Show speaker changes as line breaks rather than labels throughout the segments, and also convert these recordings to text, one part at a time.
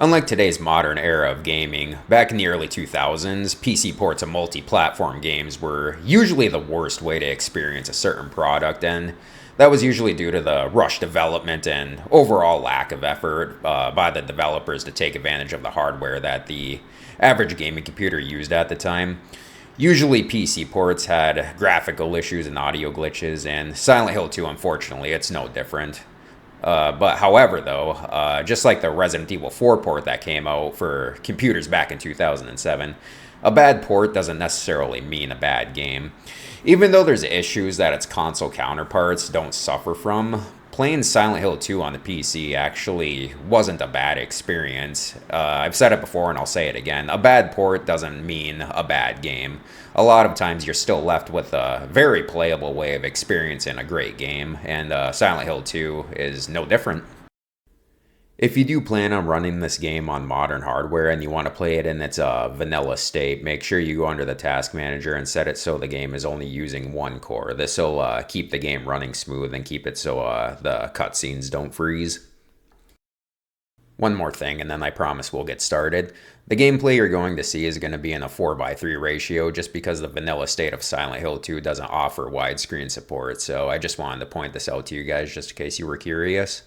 Unlike today's modern era of gaming, back in the early 2000s, PC ports of multi platform games were usually the worst way to experience a certain product, and that was usually due to the rush development and overall lack of effort by the developers to take advantage of the hardware that the average gaming computer used at the time. Usually, PC ports had graphical issues and audio glitches, and Silent Hill 2, unfortunately, it's no different. However, though, just like the Resident Evil 4 port that came out for computers back in 2007, a bad port doesn't necessarily mean a bad game. Even though there's issues that its console counterparts don't suffer from, playing Silent Hill 2 on the PC actually wasn't a bad experience. I've said it before and I'll say it again. A bad port doesn't mean a bad game. A lot of times you're still left with a very playable way of experiencing a great game, and Silent Hill 2 is no different. If you do plan on running this game on modern hardware and you want to play it in its vanilla state, make sure you go under the task manager and set it so the game is only using one core. This will keep the game running smooth and keep it so the cutscenes don't freeze. One more thing, and then I promise we'll get started. The gameplay you're going to see is going to be in a 4:3 ratio just because the vanilla state of Silent Hill 2 doesn't offer widescreen support, so I just wanted to point this out to you guys just in case you were curious.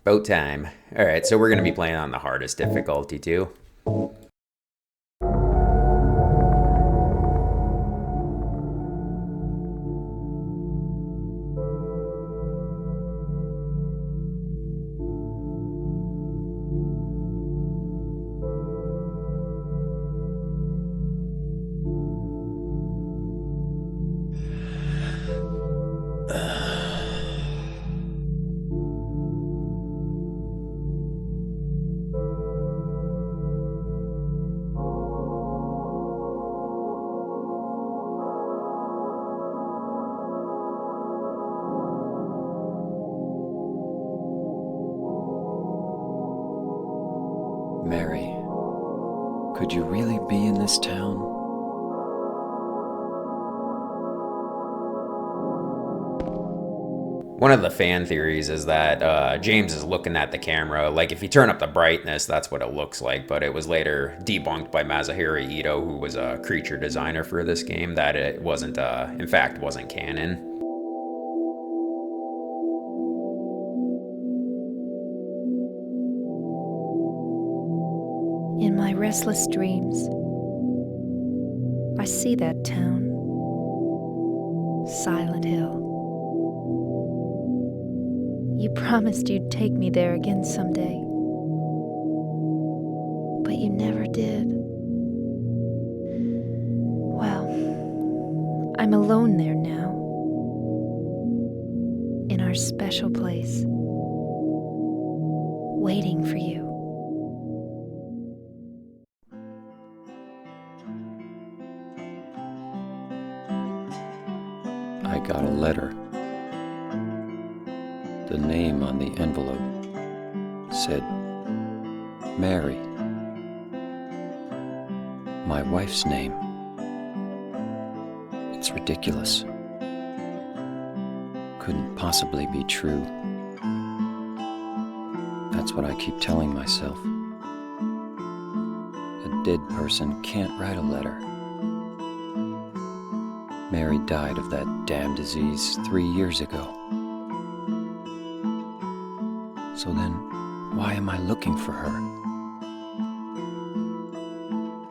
About time. Alright, so we're going to be playing on the hardest difficulty too.
Mary, could you really be in this town?
One of the fan theories is that James is looking at the camera. Like, if you turn up the brightness, that's what it looks like. But it was later debunked by Masahiro Ito, who was a creature designer for this game, that it wasn't, in fact, wasn't canon.
In my restless dreams, I see that town, Silent Hill. You promised you'd take me there again someday, but you never did. Well, I'm alone there now, in our special place, waiting for you.
I got a letter. The name on the envelope said, Mary. My wife's name. It's ridiculous. Couldn't possibly be true. That's what I keep telling myself. A dead person can't write a letter. Mary died of that damn disease 3 years ago. So then, why am I looking for her?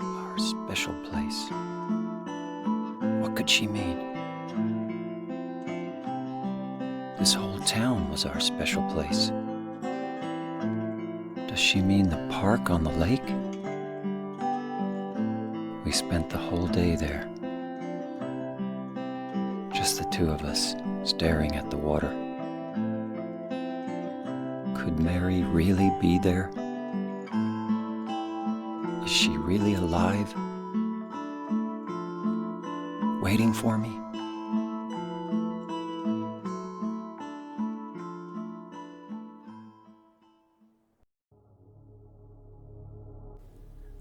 Our special place. What could she mean? This whole town was our special place. Does she mean the park on the lake? We spent the whole day there. Just the two of us, staring at the water. Could Mary really be there? Is she really alive? Waiting for me?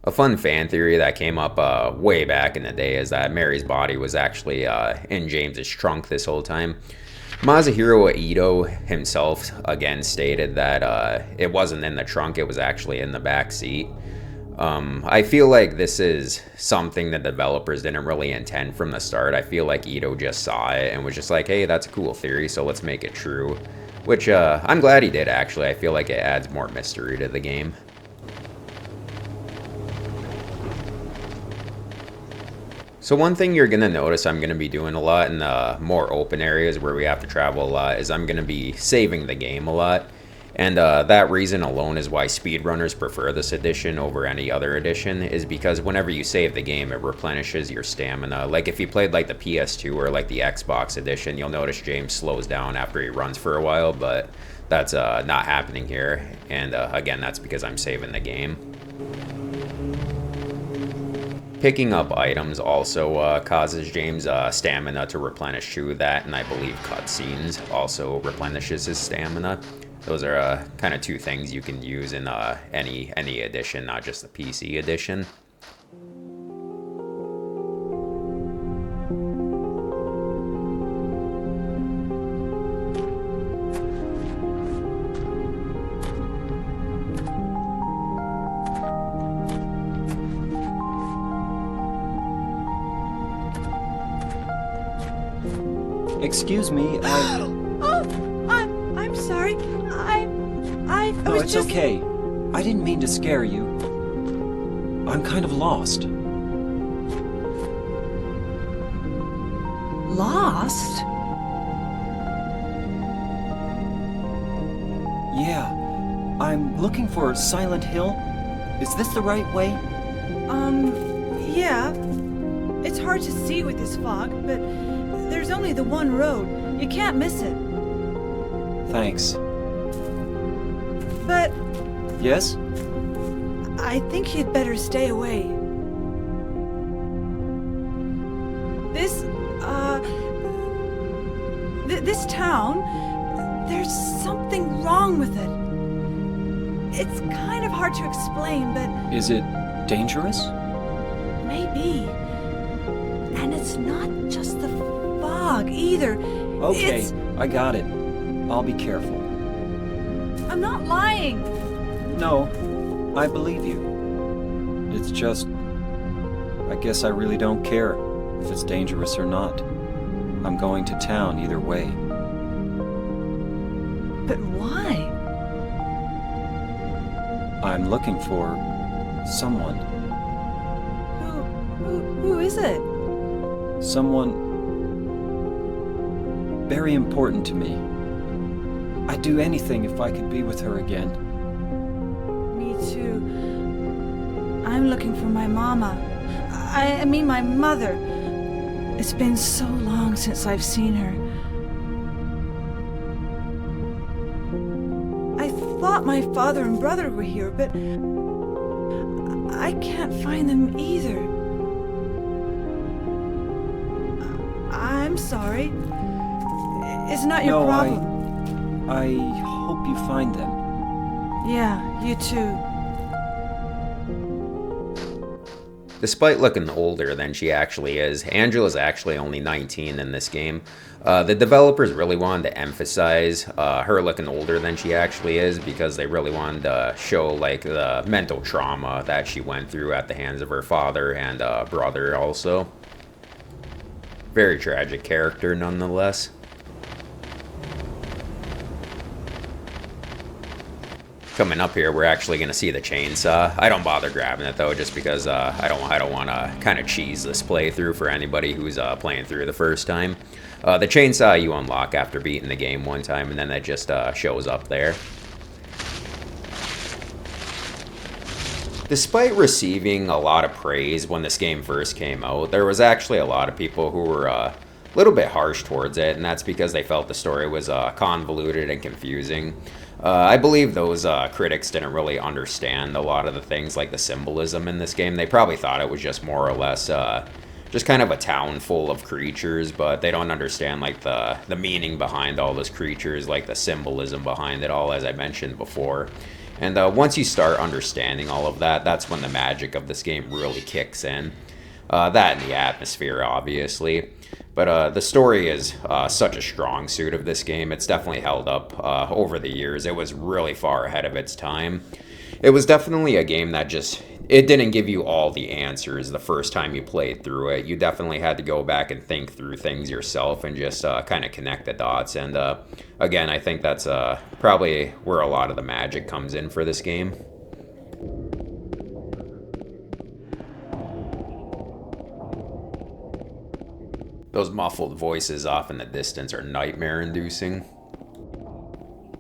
A fun fan theory that came up way back in the day is that Mary's body was actually in James's trunk this whole time. Masahiro Ito himself again stated that it wasn't in the trunk, it was actually in the back seat. I feel like this is something the developers didn't really intend from the start. I feel like Ito just saw it and was just like, hey, that's a cool theory, so let's make it true. Which, I'm glad he did, actually. I feel like it adds more mystery to the game. So one thing you're going to notice I'm going to be doing a lot in the more open areas where we have to travel a lot is I'm going to be saving the game a lot. And that reason alone is why speedrunners prefer this edition over any other edition, is because whenever you save the game, it replenishes your stamina. Like if you played like the PS2 or like the Xbox edition, you'll notice James slows down after he runs for a while, but that's not happening here. And again, that's because I'm saving the game. Picking up items also causes James' stamina to replenish too. That, and I believe cutscenes also replenishes his stamina. Those are kind of two things you can use in any edition, not just the PC edition.
Excuse me,
I'm sorry. I
No,
was
it's
just...
okay. I didn't mean to scare you. I'm kind of lost.
Lost?
Yeah, I'm looking for Silent Hill. Is this the right way?
Yeah. It's hard to see with this fog, but there's only the one road. You can't miss it.
Thanks.
But
Yes?
I think you'd better stay away. This town, there's something wrong with it. It's kind of hard to explain, but
Is it dangerous?
maybe. And it's not just the fog either.
Okay,
It's...
I got it. I'll be careful.
I'm not lying.
No, I believe you. It's just... I guess I really don't care if it's dangerous or not. I'm going to town either way.
But why?
I'm looking for... someone.
Who is it?
Someone... very important to me. I'd do anything if I could be with her again.
Me too. I'm looking for my mama. I mean my mother. It's been so long since I've seen her. I thought my father and brother were here, but I can't find them either. I'm sorry. It's not your
No,
problem.
I hope you find them.
Yeah, you too.
Despite looking older than she actually is, Angela's actually only 19 in this game. The developers really wanted to emphasize her looking older than she actually is because they really wanted to show like the mental trauma that she went through at the hands of her father and brother also. Very tragic character nonetheless. Coming up here, we're actually going to see the chainsaw. I don't bother grabbing it though, just because I don't want to kind of cheese this playthrough for anybody who's playing through the first time. The chainsaw you unlock after beating the game one time, and then that just shows up there. Despite receiving a lot of praise when this game first came out, there was actually a lot of people who were a little bit harsh towards it, and that's because they felt the story was convoluted and confusing. I believe those critics didn't really understand a lot of the things like the symbolism in this game. They probably thought it was just more or less just kind of a town full of creatures, but they don't understand like the meaning behind all those creatures, like the symbolism behind it all, as I mentioned before. And once you start understanding all of that, that's when the magic of this game really kicks in. That and the atmosphere, obviously. But the story is such a strong suit of this game. It's definitely held up over the years. It was really far ahead of its time. It was definitely a game that it didn't give you all the answers the first time you played through it. You definitely had to go back and think through things yourself and just kind of connect the dots. And again, I think that's probably where a lot of the magic comes in for this game. Those muffled voices off in the distance are nightmare-inducing.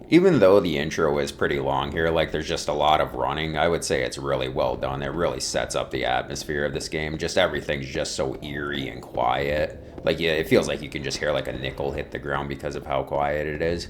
Even though the intro is pretty long here, like there's just a lot of running, I would say it's really well done. It really sets up the atmosphere of this game. Just everything's just so eerie and quiet. Like, yeah, it feels like you can just hear like a nickel hit the ground because of how quiet it is.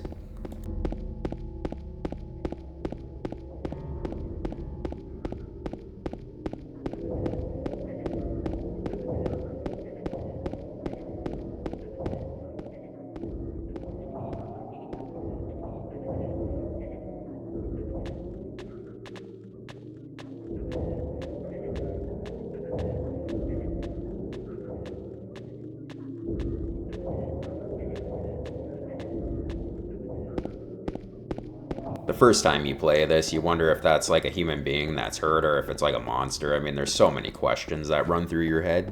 The first time you play this, you wonder if that's like a human being that's hurt or if it's like a monster. I mean, there's so many questions that run through your head.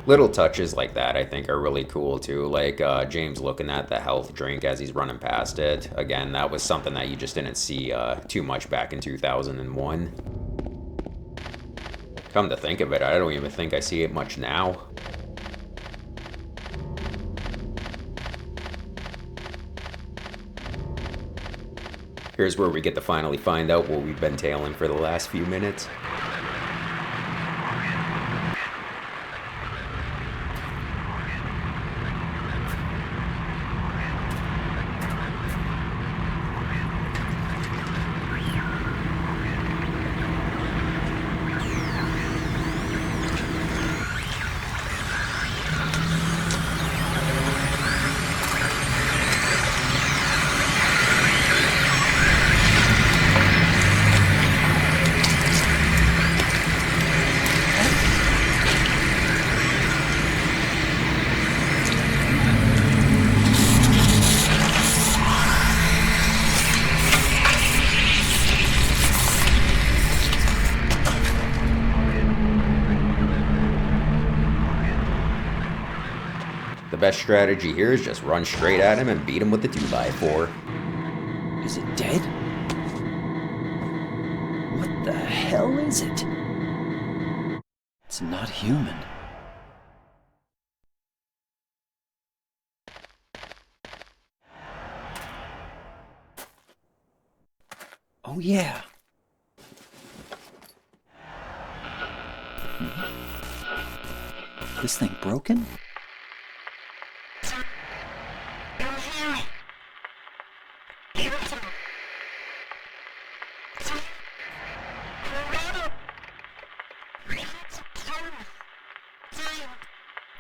Little touches like that I think are really cool too, like James looking at the health drink as he's running past it. Again, that was something that you just didn't see too much back in 2001. Come to think of it, I don't even think I see it much now. Here's where we get to finally find out what we've been tailing for the last few minutes. The best strategy here is just run straight at him and beat him with the 2x4.
Is it dead? What the hell is it? It's not human. Oh yeah. This thing broken?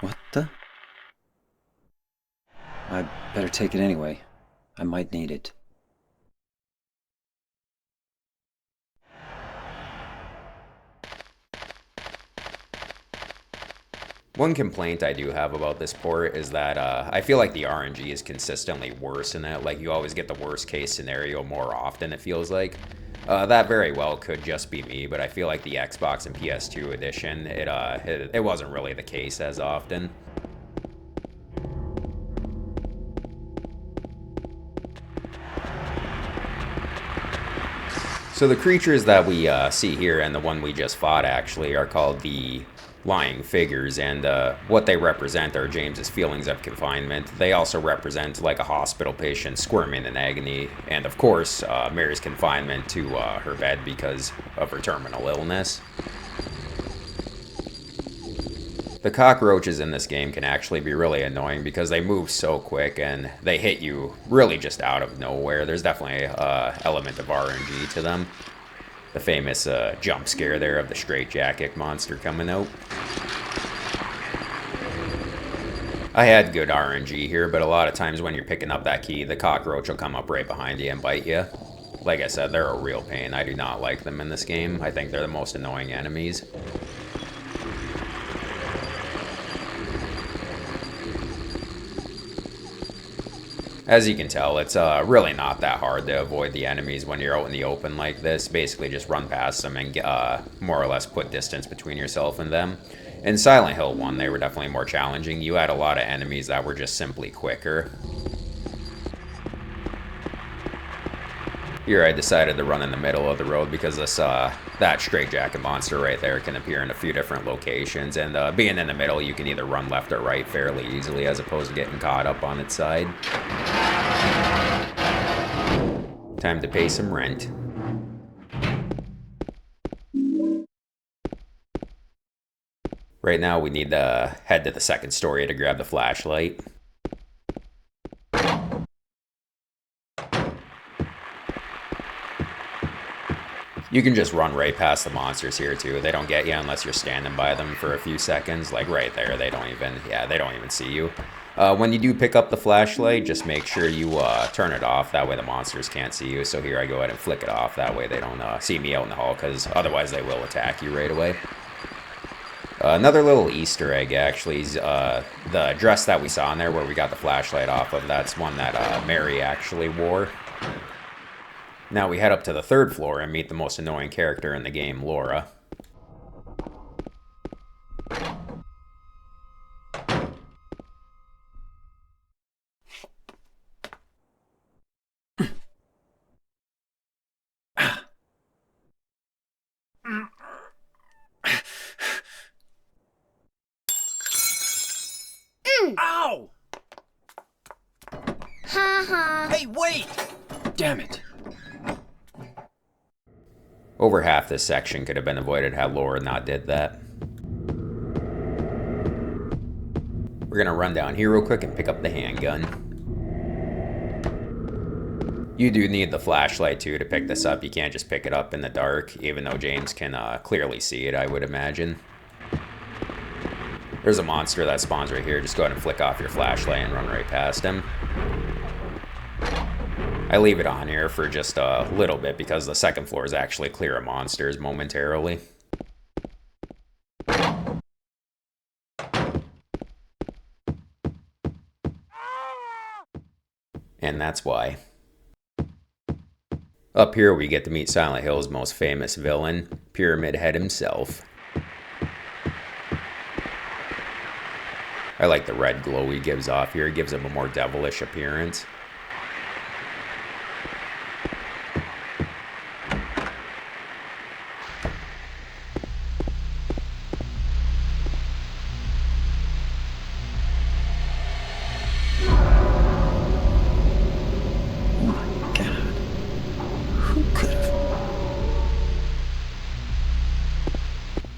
What the? I better take it anyway. I might need it.
One complaint I do have about this port is that I feel like the RNG is consistently worse in it. Like, you always get the worst case scenario more often, it feels like. That very well could just be me, but I feel like the Xbox and PS2 edition, it wasn't really the case as often. So the creatures that we see here, and the one we just fought actually, are called the Lying Figures, and what they represent are James's feelings of confinement. They also represent like a hospital patient squirming in agony, and of course Mary's confinement to her bed because of her terminal illness. The cockroaches in this game can actually be really annoying because they move so quick and they hit you really just out of nowhere. There's definitely an element of RNG to them. The famous jump scare there of the straitjacket monster coming out. I had good RNG here, but a lot of times when you're picking up that key, the cockroach will come up right behind you and bite you. Like I said, they're a real pain. I do not like them in this game. I think they're the most annoying enemies. As you can tell, it's really not that hard to avoid the enemies when you're out in the open like this. Basically, just run past them and more or less put distance between yourself and them. In Silent Hill 1, they were definitely more challenging. You had a lot of enemies that were just simply quicker. Here I decided to run in the middle of the road because this that straitjacket monster right there can appear in a few different locations, and being in the middle you can either run left or right fairly easily as opposed to getting caught up on its side. Time to pay some rent. Right now we need to head to the second story to grab the flashlight. You can just run right past the monsters here too. They don't get you unless you're standing by them for a few seconds. Like right there, they don't even see you. When you do pick up the flashlight, just make sure you turn it off. That way the monsters can't see you. So here I go ahead and flick it off. That way they don't see me out in the hall, because otherwise they will attack you right away. Another little Easter egg actually is the dress that we saw in there where we got the flashlight off of. That's one that Mary actually wore. Now we head up to the third floor and meet the most annoying character in the game, Laura.
Ow! Hey, wait! Damn it.
Over half this section could have been avoided had Laura not did that. We're gonna run down here real quick and pick up the handgun. You do need the flashlight too to pick this up. You can't just pick it up in the dark, even though James can clearly see it, I would imagine. There's a monster that spawns right here. Just go ahead and flick off your flashlight and run right past him. I leave it on here for just a little bit because the second floor is actually clear of monsters momentarily. And that's why. Up here we get to meet Silent Hill's most famous villain, Pyramid Head himself. I like the red glow he gives off here. It gives him a more devilish appearance.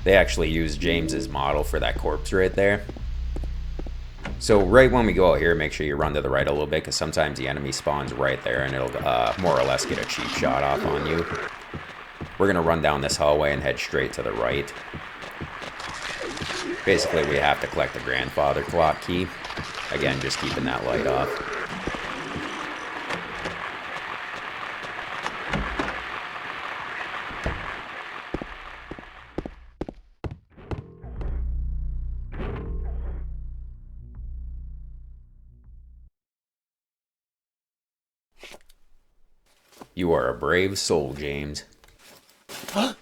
They actually used James's model for that corpse right there. So right when we go out here, make sure you run to the right a little bit, because sometimes the enemy spawns right there and it'll more or less get a cheap shot off on you. We're going to run down this hallway and head straight to the right. Basically, we have to collect the grandfather clock key. Again, just keeping that light off. You are a brave soul, James. Huh?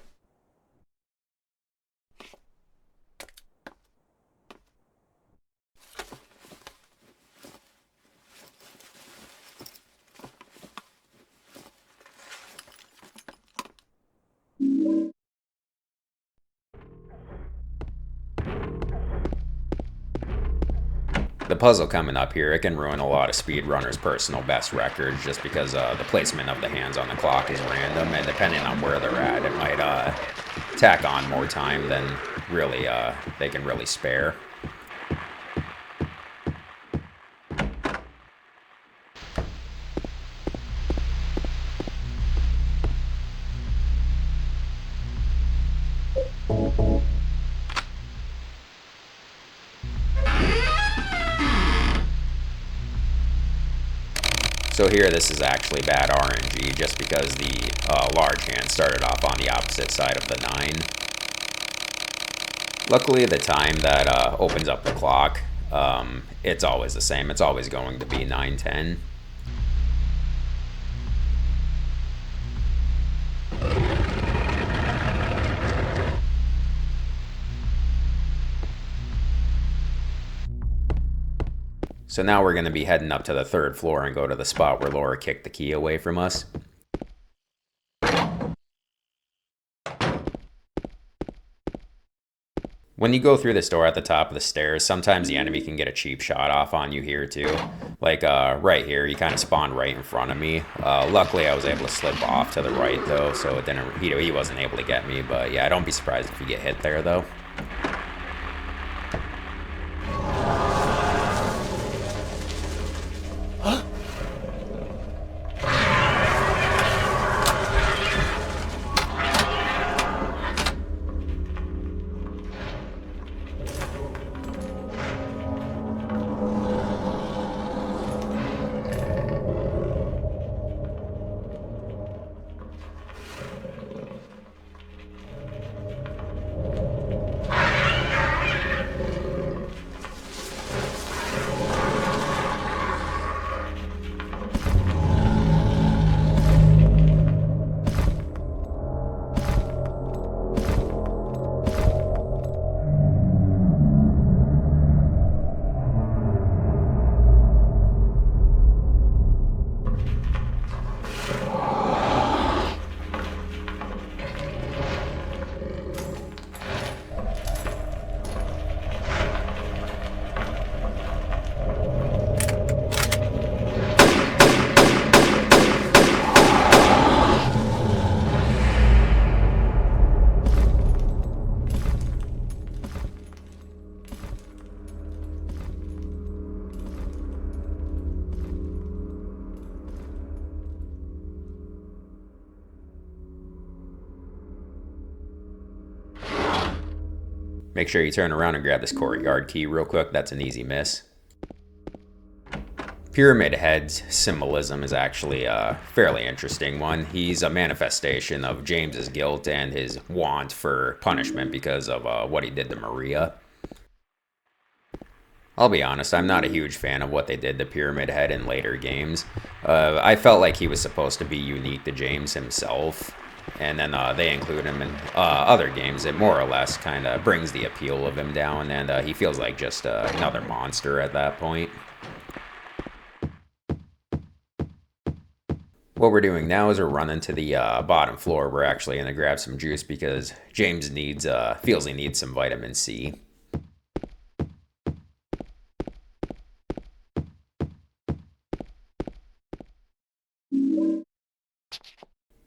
The puzzle coming up here, it can ruin a lot of speedrunners' personal best records just because the placement of the hands on the clock is random, and depending on where they're at, it might tack on more time than really they can really spare. So here this is actually bad RNG just because the large hand started off on the opposite side of the 9. Luckily the time that opens up the clock, it's always the same. It's always going to be 9:10. So now we're going to be heading up to the 3rd floor and go to the spot where Laura kicked the key away from us. When you go through this door at the top of the stairs, sometimes the enemy can get a cheap shot off on you here too. Like right here, he kind of spawned right in front of me. Luckily, I was able to slip off to the right though, so it didn't. He wasn't able to get me. But yeah, don't be surprised if you get hit there though. Make sure you turn around and grab this courtyard key real quick. That's an easy miss. Pyramid Head's symbolism is actually a fairly interesting one. He's a manifestation of James's guilt and his want for punishment because of what he did to Maria. I'll be honest, I'm not a huge fan of what they did to Pyramid Head in later games. I felt like he was supposed to be unique to James himself. And then they include him in other games. It more or less kind of brings the appeal of him down, and he feels like just another monster at that point. What we're doing now is we're running to the bottom floor. We're actually going to grab some juice because James feels he needs some vitamin C.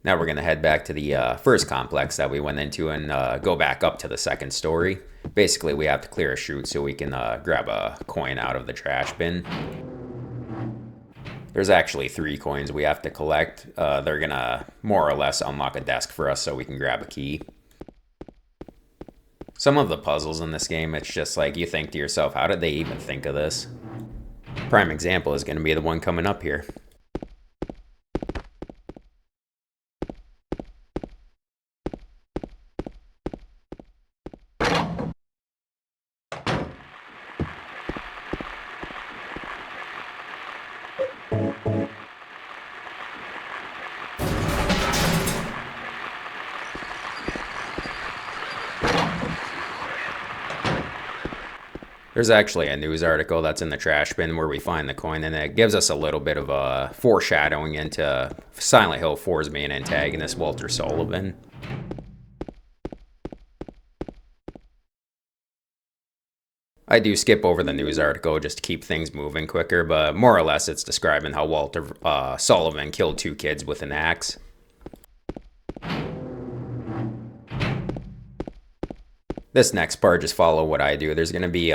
Now we're going to head back to the first complex that we went into and go back up to the 2nd story. Basically, we have to clear a chute so we can grab a coin out of the trash bin. There's actually 3 coins we have to collect. They're going to more or less unlock a desk for us so we can grab a key. Some of the puzzles in this game, it's just like you think to yourself, how did they even think of this? Prime example is going to be the one coming up here. There's actually a news article that's in the trash bin where we find the coin, and it gives us a little bit of a foreshadowing into Silent Hill 4's main antagonist, Walter Sullivan. I do skip over the news article just to keep things moving quicker, but more or less it's describing how Walter Sullivan killed 2 kids with an axe. This next part, just follow what I do. There's going to be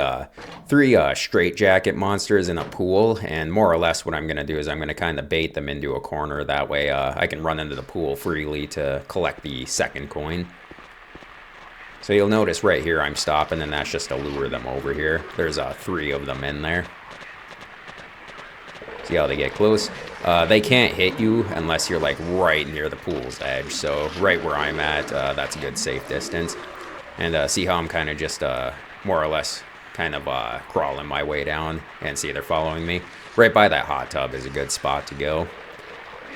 3 straitjacket monsters in a pool, and more or less what I'm going to do is I'm going to kind of bait them into a corner. That way I can run into the pool freely to collect the 2nd coin. So you'll notice right here I'm stopping, and that's just to lure them over here. There's 3 of them in there. See how they get close? They can't hit you unless you're like right near the pool's edge. So right where I'm at, that's a good safe distance. And see how I'm kind of just more or less kind of crawling my way down, and see they're following me. Right by that hot tub is a good spot to go.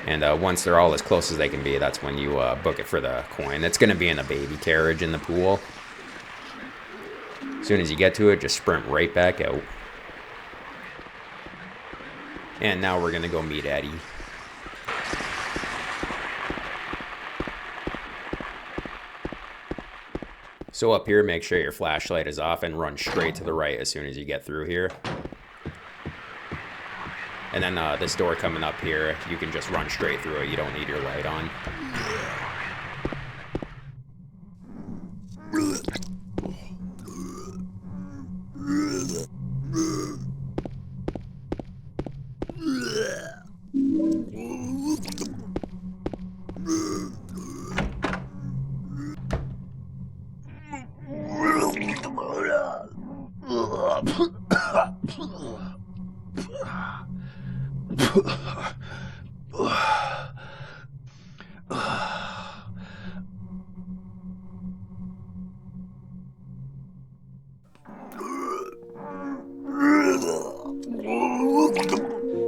And once they're all as close as they can be, that's when you book it for the coin. It's going to be in a baby carriage in the pool. As soon as you get to it, just sprint right back out. And now we're going to go meet Eddie. So up here, make sure your flashlight is off and run straight to the right as soon as you get through here. And then this door coming up here, you can just run straight through it. You don't need your light on.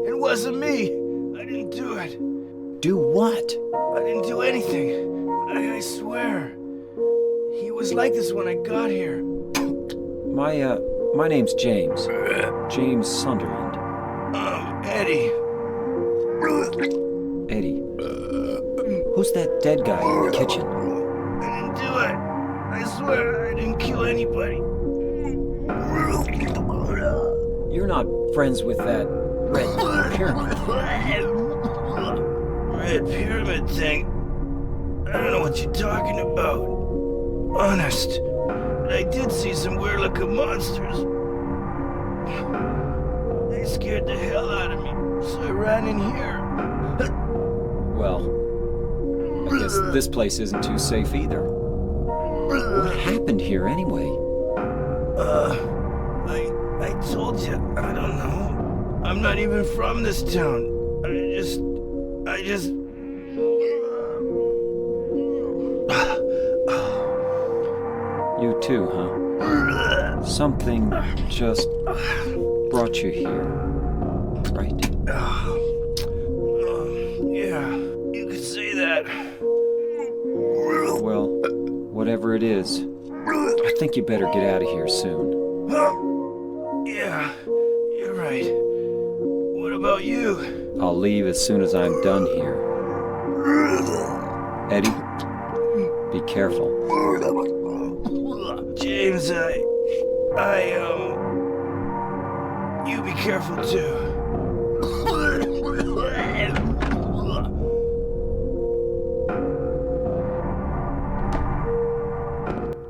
It wasn't me. I didn't do it.
Do what?
I didn't do anything. I swear. He was like this when I got here.
My name's James. James Sunderland.
Eddie.
Eddie. Who's that dead guy in the kitchen?
I didn't do it. I swear I didn't kill anybody.
You're not friends with that red pyramid.
Red pyramid thing. I don't know what you're talking about. Honest. But I did see some weird looking monsters. They scared the hell out of me, so I ran in here.
Well, I guess this place isn't too safe either. What happened here anyway?
I told you, I don't know. I'm not even from this town. I just...
You too, huh? Something just brought you here, right?
Yeah, you could say that.
Well, whatever it is, I think you better get out of here soon.
Yeah, you're right. What about you?
I'll leave as soon as I'm done here. Eddie, be careful.
James, you be careful too.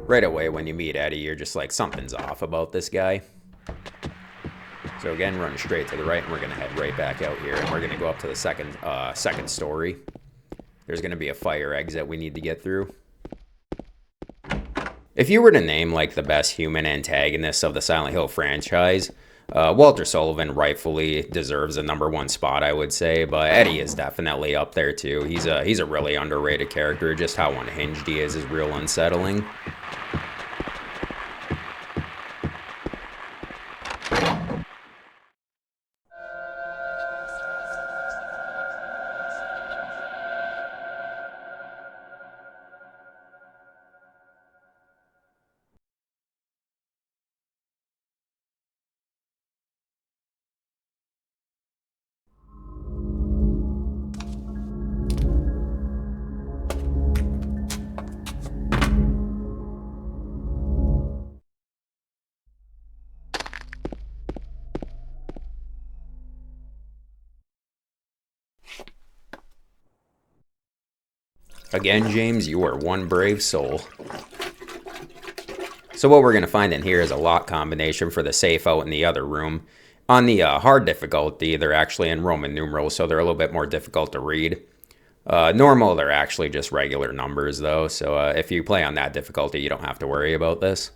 Right away when you meet Eddie, you're just like, something's off about this guy. So again, run straight to the right, and we're going to head right back out here. And we're going to go up to the second story. There's going to be a fire exit we need to get through. If you were to name like the best human antagonists of the Silent Hill franchise, Walter Sullivan rightfully deserves a #1 spot, I would say, but Eddie is definitely up there too. He's a really underrated character. Just how unhinged he is real unsettling. Again, James, you are one brave soul. So what we're going to find in here is a lock combination for the safe out in the other room. On the hard difficulty, they're actually in Roman numerals, so they're a little bit more difficult to read. Normal, they're actually just regular numbers, though, so if you play on that difficulty, you don't have to worry about this.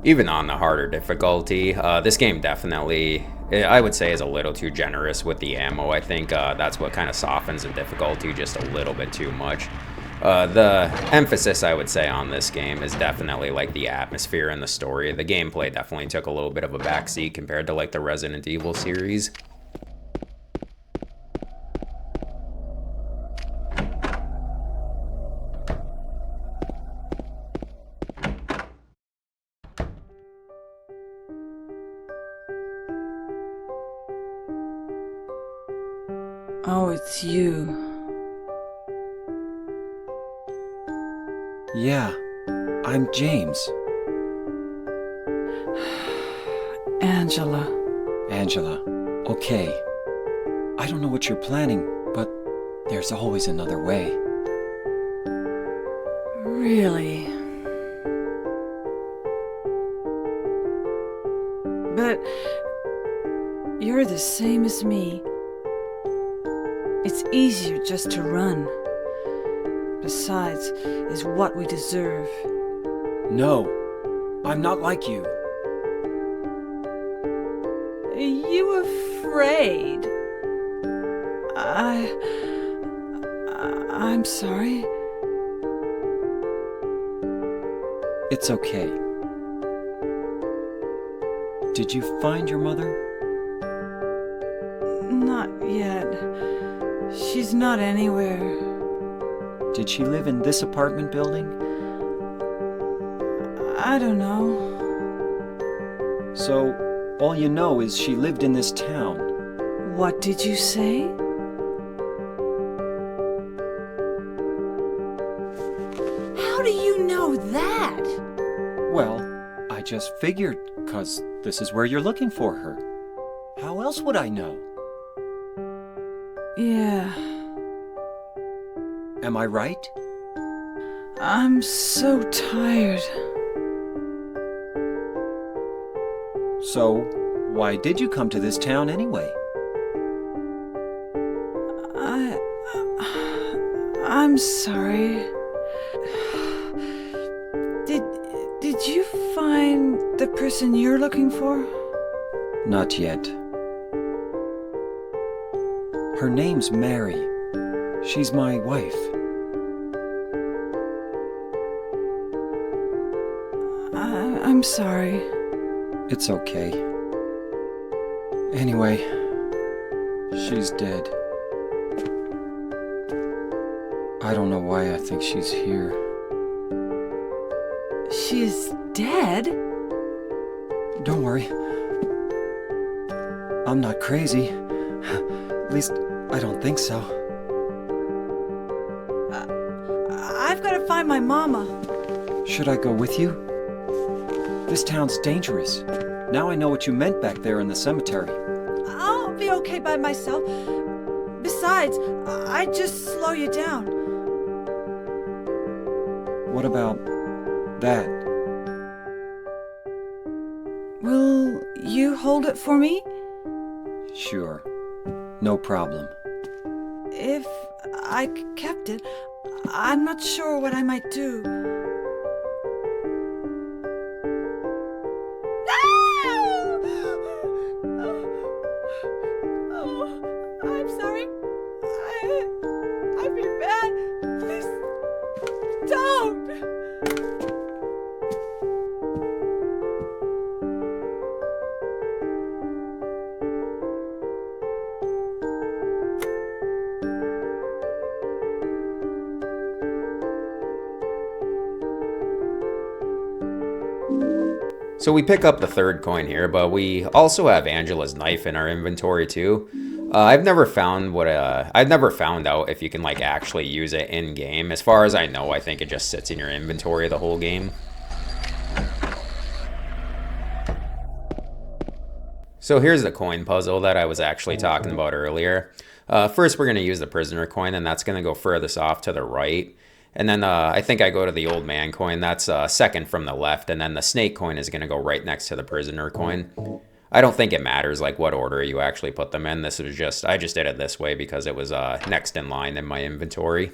Even on the harder difficulty, this game definitely, I would say, is a little too generous with the ammo. I think that's what kind of softens the difficulty just a little bit too much. The emphasis, I would say, on this game is definitely like the atmosphere and the story. The gameplay definitely took a little bit of a backseat compared to like the Resident Evil series.
Oh, it's you.
Yeah, I'm James.
Angela.
Angela. Okay. I don't know what you're planning, but there's always another way.
Really? But you're the same as me. It's easier just to run. Besides, is what we deserve.
No, I'm not like you.
Are you afraid? I'm sorry.
It's okay. Did you find your mother?
Not yet. She's not anywhere.
Did she live in this apartment building?
I don't know.
So, all you know is she lived in this town.
What did you say? How do you know that?
Well, I just figured, 'cause this is where you're looking for her. How else would I know?
Yeah.
Am I right?
I'm so tired.
So, why did you come to this town anyway?
I'm sorry. Did you find the person you're looking for?
Not yet. Her name's Mary. She's my wife.
I'm sorry.
It's okay. Anyway, she's dead. I don't know why I think she's here.
She's dead?
Don't worry. I'm not crazy. At least, I don't think so.
I've got to find my mama.
Should I go with you? This town's dangerous. Now I know what you meant back there in the cemetery.
I'll be okay by myself. Besides, I'd just slow you down.
What about that?
Will you hold it for me?
Sure. No problem.
If I kept it, I'm not sure what I might do. I'm sorry. I feel bad. Please don't.
So we pick up the third coin here, but we also have Angela's knife in our inventory too. I've never found out if you can like actually use it in game. As far as I know, I think it just sits in your inventory the whole game. So here's the coin puzzle that I was actually talking about earlier. First, we're going to use the prisoner coin, and that's going to go furthest off to the right. And then I think I go to the old man coin. That's second from the left. And then the snake coin is going to go right next to the prisoner coin. I don't think it matters like what order you actually put them in. I just did it this way because it was next in line in my inventory.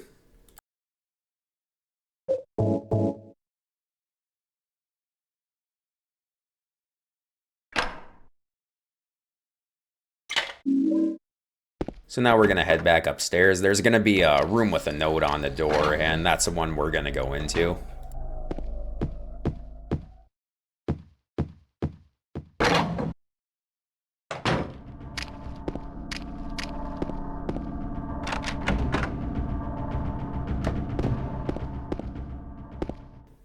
So now we're going to head back upstairs. There's going to be a room with a note on the door, and that's the one we're going to go into.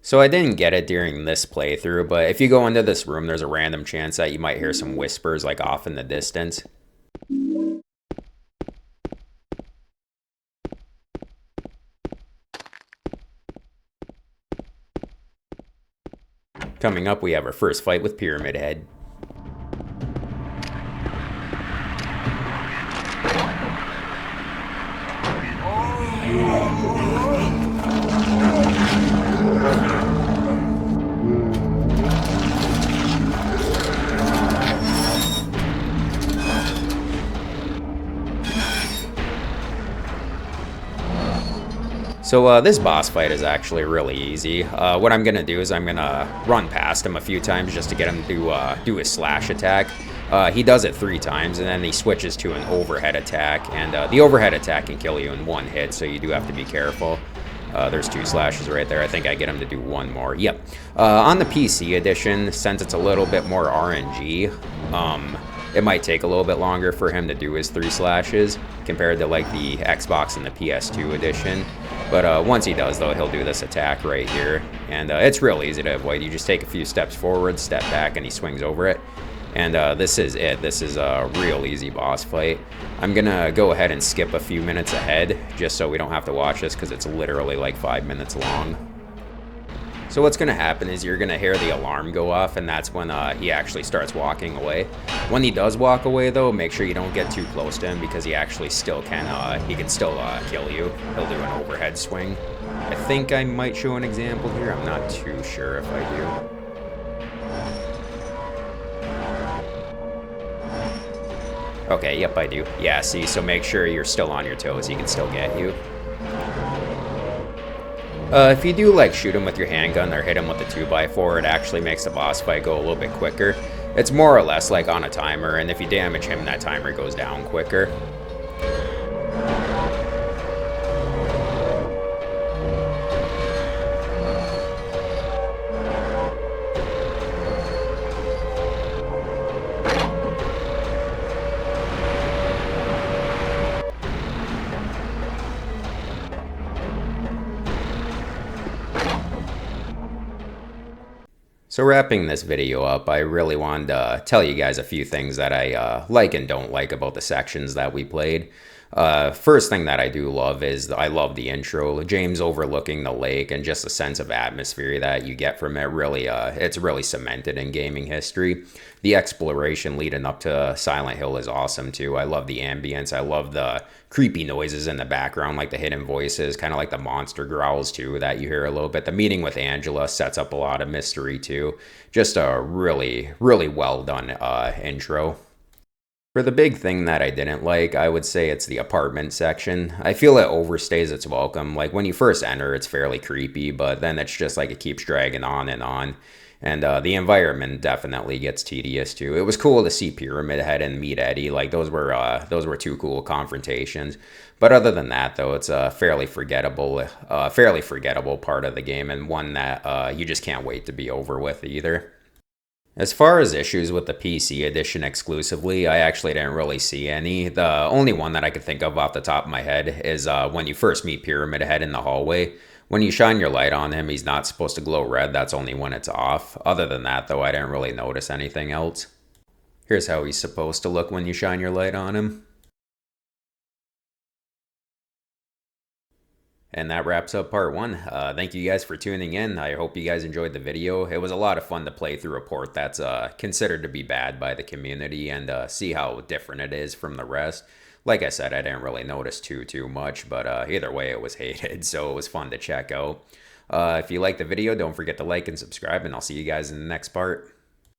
So I didn't get it during this playthrough, but if you go into this room, there's a random chance that you might hear some whispers like off in the distance. Coming up, we have our first fight with Pyramid Head. So this boss fight is actually really easy. What I'm going to do is I'm going to run past him a few times just to get him to do his slash attack. He does it 3 times, and then he switches to an overhead attack. And the overhead attack can kill you in 1 hit, so you do have to be careful. There's 2 slashes right there. I think I get him to do 1 more. Yep. On the PC edition, since it's a little bit more RNG, it might take a little bit longer for him to do his 3 slashes compared to like the Xbox and the PS2 edition. But once he does, though, he'll do this attack right here. And it's real easy to avoid. You just take a few steps forward, step back, and he swings over it. And this is it. This is a real easy boss fight. I'm going to go ahead and skip a few minutes ahead just so we don't have to watch this because it's literally like 5 minutes long. So what's going to happen is you're going to hear the alarm go off, and that's when he actually starts walking away. When he does walk away, though, make sure you don't get too close to him because he actually still can, he can still kill you. He'll do an overhead swing. I think I might show an example here. I'm not too sure if I do. Okay, yep, I do. Yeah, see, so make sure you're still on your toes. He can still get you. If you do like shoot him with your handgun or hit him with the 2x4, it actually makes the boss fight go a little bit quicker. It's more or less like on a timer, and if you damage him, that timer goes down quicker. So wrapping this video up, I really wanted to tell you guys a few things that I like and don't like about the sections that we played. First thing that I do love is I love the intro. James overlooking the lake and just a sense of atmosphere that you get from it. Really, it's really cemented in gaming history. The exploration leading up to Silent Hill is awesome too. I love the ambience. I love the creepy noises in the background, like the hidden voices, kind of like the monster growls too that you hear a little bit. The meeting with Angela sets up a lot of mystery too. Just a really, really well done intro. For the big thing that I didn't like, I would say it's the apartment section. I feel it overstays its welcome. Like when you first enter, it's fairly creepy, but then it's just like it keeps dragging on and on. And the environment definitely gets tedious too. It was cool to see Pyramid Head and meet Eddie. Like those were 2 cool confrontations. But other than that, though, it's a fairly forgettable part of the game, and one that you just can't wait to be over with either. As far as issues with the PC edition exclusively, I actually didn't really see any. The only one that I could think of off the top of my head is when you first meet Pyramid Head in the hallway. When you shine your light on him, he's not supposed to glow red. That's only when it's off. Other than that, though, I didn't really notice anything else. Here's how he's supposed to look when you shine your light on him. And that wraps up part 1. Thank you guys for tuning in. I hope you guys enjoyed the video. It was a lot of fun to play through a port that's considered to be bad by the community and see how different it is from the rest. Like I said, I didn't really notice too much, but either way, it was hated, so it was fun to check out. If you liked the video, don't forget to like and subscribe, and I'll see you guys in the next part.